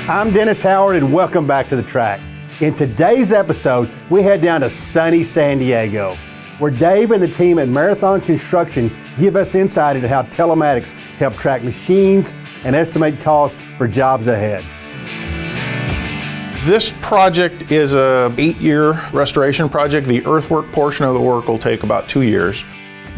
I'm Dennis Howard and welcome back to the track. In today's episode, we head down to sunny San Diego, where Dave and the team at Marathon Construction give us insight into how telematics help track machines and estimate costs for jobs ahead. This project is a 8-year restoration project. The earthwork portion of the work will take about 2 years.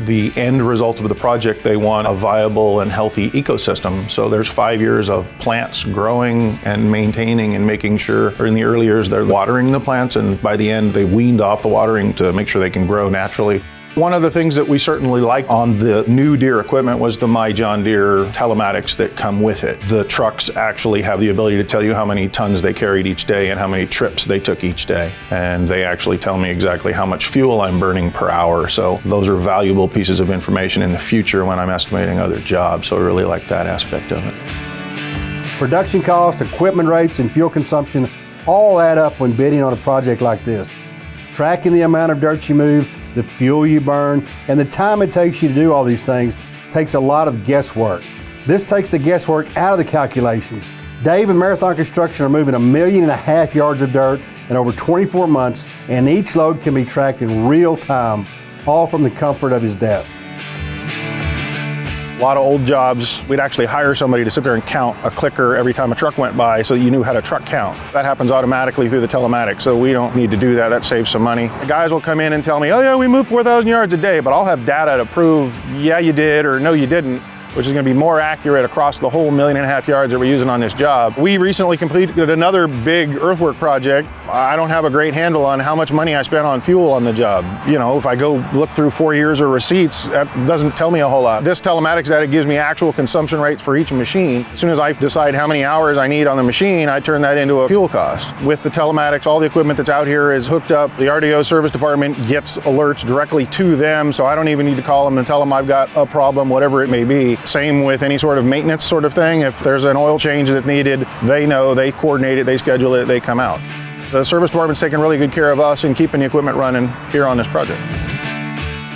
The end result of the project, they want a viable and healthy ecosystem. So there's 5 years of plants growing and maintaining and making sure, or in the early years, they're watering the plants, and by the end, they weaned off the watering to make sure they can grow naturally. One of the things that we certainly like on the new Deere equipment was the My John Deere telematics that come with it. The trucks actually have the ability to tell you how many tons they carried each day and how many trips they took each day. And they actually tell me exactly how much fuel I'm burning per hour. So those are valuable pieces of information in the future when I'm estimating other jobs. So I really like that aspect of it. Production cost, equipment rates, and fuel consumption all add up when bidding on a project like this. Tracking the amount of dirt you move, the fuel you burn, and the time it takes you to do all these things takes a lot of guesswork. This takes the guesswork out of the calculations. Dave and Marathon Construction are moving 1.5 million yards of dirt in over 24 months, and each load can be tracked in real time, all from the comfort of his desk. A lot of old jobs, we'd actually hire somebody to sit there and count a clicker every time a truck went by so that you knew how to truck count. That happens automatically through the telematics, so we don't need to do that. That saves some money. The guys will come in and tell me, oh yeah, we moved 4,000 yards a day, but I'll have data to prove, yeah, you did, or no, you didn't, which is going to be more accurate across the whole 1.5 million yards that we're using on this job. We recently completed another big earthwork project. I don't have a great handle on how much money I spent on fuel on the job. You know, if I go look through 4 years of receipts, that doesn't tell me a whole lot. This telematics data gives me actual consumption rates for each machine. As soon as I decide how many hours I need on the machine, I turn that into a fuel cost. With the telematics, all the equipment that's out here is hooked up. The RDO service department gets alerts directly to them, so I don't even need to call them and tell them I've got a problem, whatever it may be. Same with any sort of maintenance sort of thing. If there's an oil change that's needed, they know, they coordinate it, they schedule it, they come out. The service department's taking really good care of us and keeping the equipment running here on this project.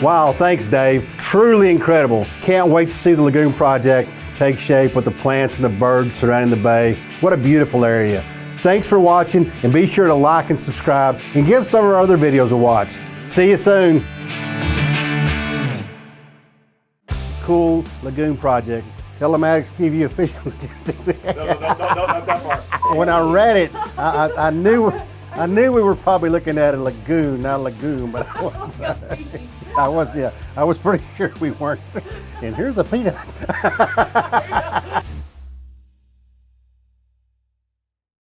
Wow, thanks Dave. Truly incredible. Can't wait to see the lagoon project take shape with the plants and the birds surrounding the bay. What a beautiful area. Thanks for watching, and be sure to like and subscribe and give some of our other videos a watch. See you soon. Cool lagoon project. Telematics give you official logistics. No, not that part. When I read it, I knew we were probably looking at a lagoon, not a lagoon, but I was pretty sure we weren't. And here's a peanut.